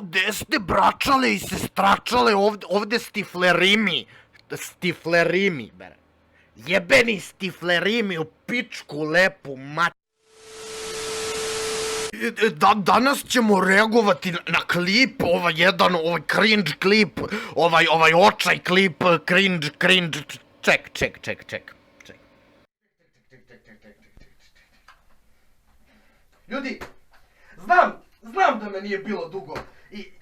Gde ste bračale i sestračale ovde stiflerimi? Stiflerimi, bre. Jebeni stiflerimi u pičku lepu mat... Danas ćemo reagovati na klip, ovaj cringe klip, ovaj očaj klip, cringe, ček. Ljudi, znam da me nije bilo dugo i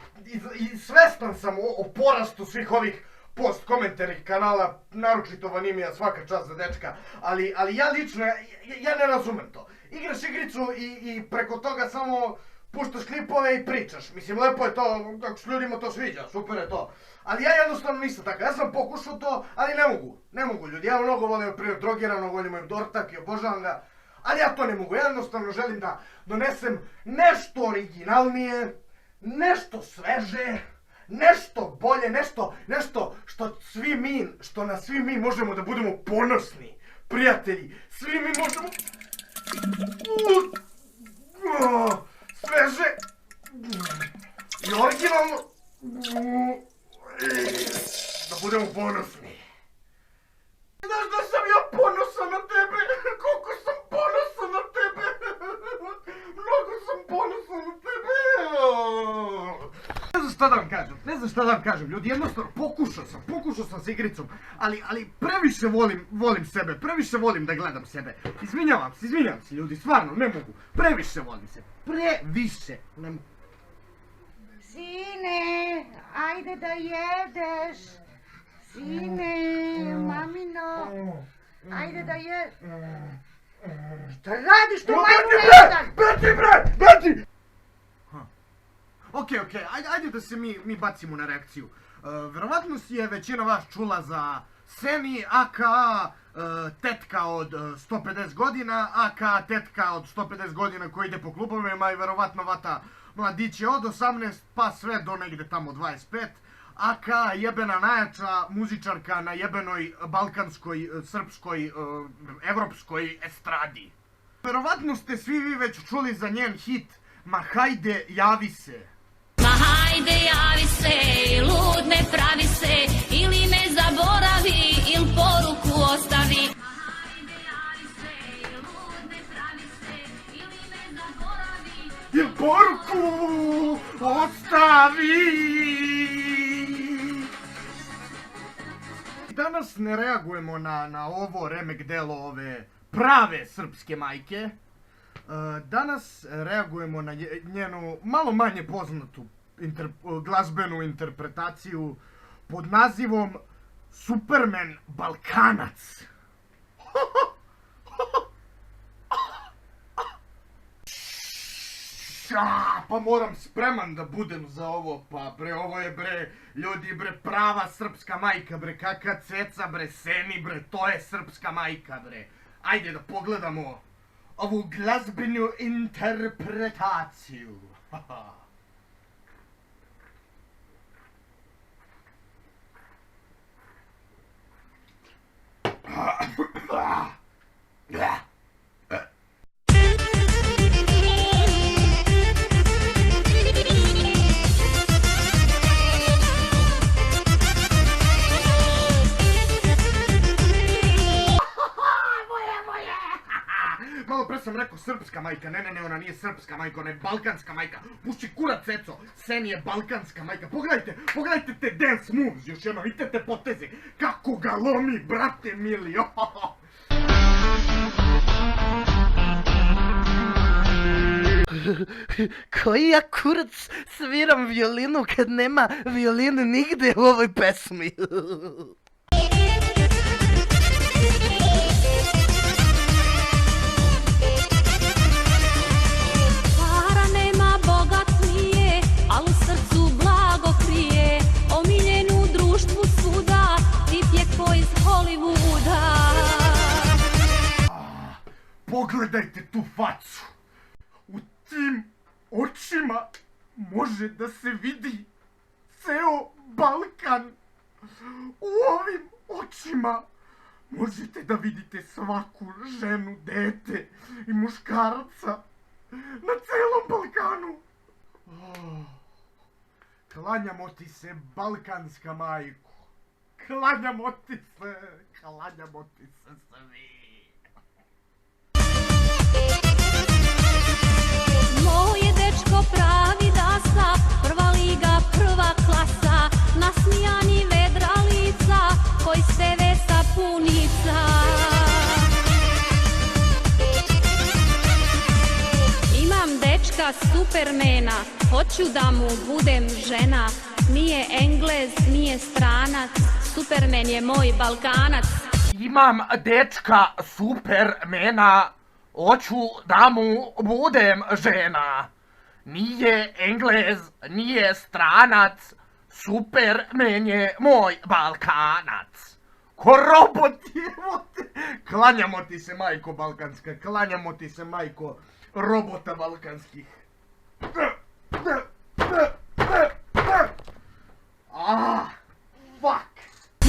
svestan sam o porastu svih ovih post-komentarnih kanala, naročito Vanimija, svaka čast za dečka, ali ja lično, ja ne razumem to. Igraš igricu i preko toga samo puštaš klipove i pričaš. Mislim, lepo je to, ako se ljudima to sviđa, super je to. Ali ja jednostavno nisam takav, ja sam pokušao to, ali ne mogu ljudi. Ja mnogo volim primjer Drogirano, volim im Dortak i obožavam ga. Ali ja to ne mogu, ja jednostavno želim da donesem nešto originalnije, nešto sveže, nešto bolje, nešto što na svi mi možemo da budemo ponosni. Prijatelji, svi mi možemo... Sveže i originalno da budemo ponosni. Znaš da sam ja ponosan na tebe, koliko sam ponosan na tebe, mnogo sam ponosan na tebe. Ne znam šta da vam kažem, ljudi, jednostavno pokušao sam s igricom, ali previše volim sebe, previše volim da gledam sebe. Izvinjavam se ljudi, stvarno, ne mogu, previše volim sebe, previše, ne mogu. Sine, ajde da jedeš. Sine, mamino, ajde da jedeš. Šta radiš tu majmu jedan? Beti! Okej, ajde da se mi bacimo na reakciju. Verovatno si je većina vas čula za Seni, aka tetka od 150 godina, aka tetka od 150 godina koja ide po klubovima i verovatno vata mladiće od 18 pa sve do negde tamo 25. Aka jebena najjača muzičarka na jebenoj balkanskoj, srpskoj, evropskoj estradi. Verovatno ste svi vi već čuli za njen hit Ma hajde javi se. Ma hajde javi se, lud ne pravi se, ili me zaboravi, ili poruku ostavi. Ma hajde javi se, lud ne pravi se, ili me zaboravi, ili poruku ostavi. Danas ne reagujemo na ovo remek delo ove prave srpske majke. Danas reagujemo na njenu malo manje poznatu glazbenu interpretaciju pod nazivom Superman Balkanac. Pa moram spreman da budem za ovo, pa bre, ovo je bre, ljudi bre, prava srpska majka bre, kaka ceca bre, Seni bre, to je srpska majka bre. Ajde da pogledamo ovu glazbenu interpretaciju. Malo pre sam rekao srpska majka, ne, ona nije srpska majka, ona je balkanska majka. Puši kurac, ceco, Seni je balkanska majka. Pogledajte te dance moves, još jedno, vidite te poteze. Kako ga lomi, brate mili. Koji ja kurac sviram violinu kad nema violine nigde u ovoj pesmi. Pogledajte tu facu. U tim očima može da se vidi ceo Balkan. U ovim očima možete da vidite svaku ženu, dete i muškarca na celom Balkanu. Klanjamo ti se, balkanska majko. Klanjamo ti se svi. Moj je dečko pravi dasa, prva liga, prva klasa, nasmijani vedra lica, koji seve sapunica. Imam dečka supermena, hoću da mu budem žena. Nije Englez, nije stranac, Superman je moj Balkanac. Imam dečka supermena, hoću da mu budem žena. Nije Englez, nije stranac, Superman je moj Balkanac. Ko robot je, klanjamo ti se majko balkanska, klanjamo ti se majko robota balkanskih. Fuck.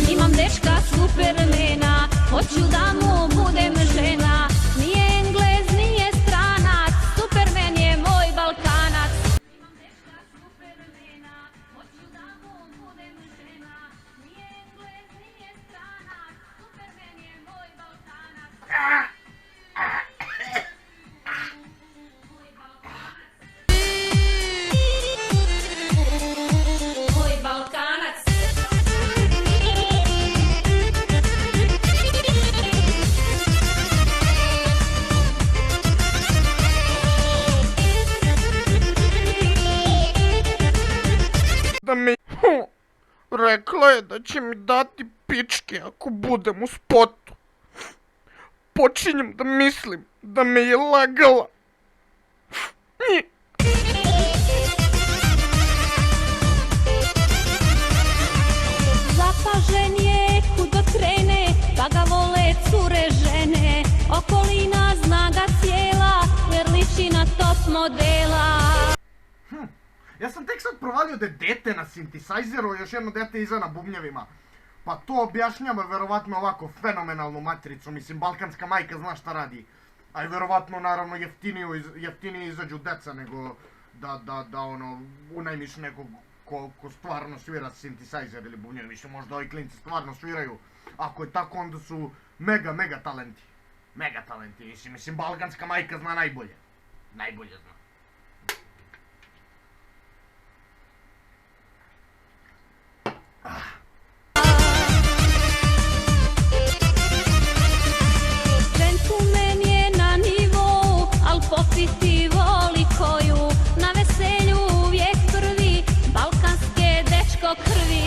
Imam dečka supermena, hoću da mu budem žena. Nije Englez, nije stranac, Superman je moj Balkanac. Imam dečka supermena, hoću da mu budem žena. Nije Englez, nije stranac, Superman je moj Balkanac. Moj Balkanac. Da mi... Rekla je da će mi dati pičke ako budem u spotu. Počinjem da mislim da me je lagala. Zapažen je kud god krene, pa ga vole cure žene. Okolina zna ga cijela, jer liči na top modela. Ja sam tek sad provalio da je dete na synthesizeru, još jedno dete iza na bubnjevima. Pa to objašnjava verovatno ovako fenomenalnu matricu, mislim balkanska majka zna šta radi. A i verovatno naravno jeftinije izađu deca nego da ono unajmiš nekog ko stvarno svira synthesizer ili bubnjevi. Mislim možda ovi klinci stvarno sviraju. Ako je tako onda su mega talenti. Mega talenti, mislim balkanska majka zna najbolje. Najbolje zna. Gentleman je na nivou, al popiti voli koju. Na veselju uvijek prvi, balkanske dečko krvi.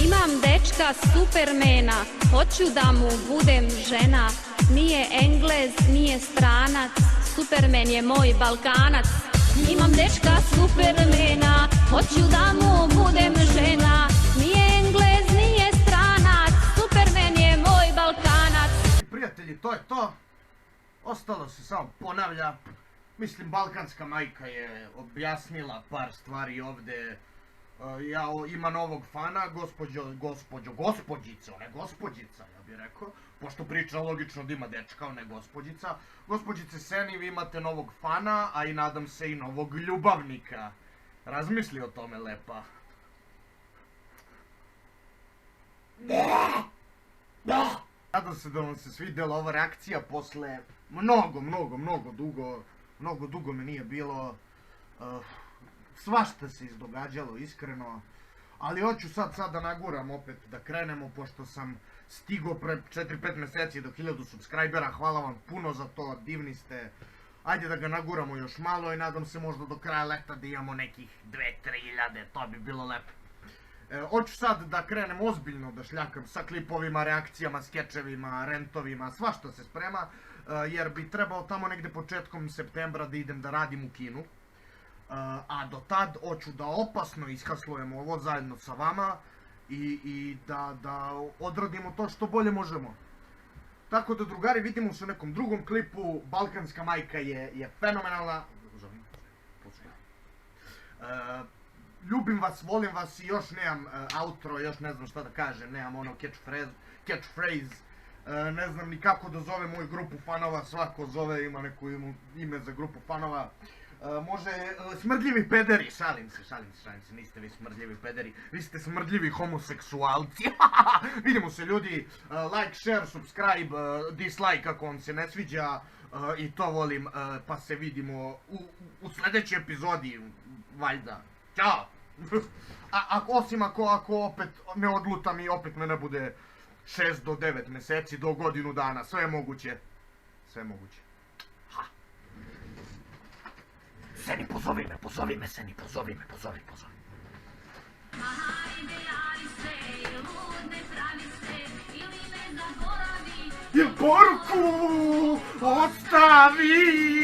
Imam dečka supermena, hoću da mu budem žena. Nije Englez, nije stranac, Superman je moj Balkanac. Imam dečka supermena, hoću da mu budem žena. Nije Englez, nije stranac, Superman je moj Balkanac. Prijatelji, to je to. Ostalo se samo ponavlja. Mislim, balkanska majka je objasnila par stvari ovdje. Ima novog fana, gospođica, ne gospođica, ja bih rekao. Pošto priča logično da ima dečka, ne gospođica. Gospođice Seni, vi imate novog fana, a i nadam se i novog ljubavnika. Razmisli o tome, lepa. Nadam se da vam se svidjela ova reakcija posle mnogo dugo me nije bilo. Svašta se izdogađalo, iskreno. Ali hoću sad da naguram opet, da krenemo, pošto sam stigo pre 4-5 mjeseci do 1000 subscribera. Hvala vam puno za to, divni ste. Ajde da ga naguramo još malo i nadam se možda do kraja leta da imamo nekih 2-3 hiljade, to bi bilo lepo. Hoću sad da krenem ozbiljno da šljakam sa klipovima, reakcijama, skečevima, rentovima, svašta se sprema. Jer bi trebao tamo negde početkom septembra da idem da radim u kinu. A do tad hoću da opasno ishaslujemo ovo zajedno sa vama i da odradimo to što bolje možemo. Tako da drugari, vidimo se u nekom drugom klipu. Balkanska majka je fenomenalna. Ljubim vas, volim vas i još nemam outro, još ne znam šta da kažem, nemam ono catchphrase. ne znam ni kako da zove moju grupu fanova, svako zove, ima neko ime za grupu fanova. Može, smrdljivi pederi, šalim se, niste vi smrdljivi pederi, vi ste smrdljivi homoseksualci. Vidimo se ljudi, like, share, subscribe, dislike ako vam se ne sviđa, i to volim, pa se vidimo u sljedećoj epizodi, valjda. Ćao! Osim ako opet ne odlutam i opet me ne bude 6 do 9 mjeseci, do godinu dana, sve je moguće. Sve je moguće. Ha. Seni, pozovi me, Seni, pozovi me. Hajde javi se, lud ne pravi se, ili ne zaboravi. I poruku ostavi!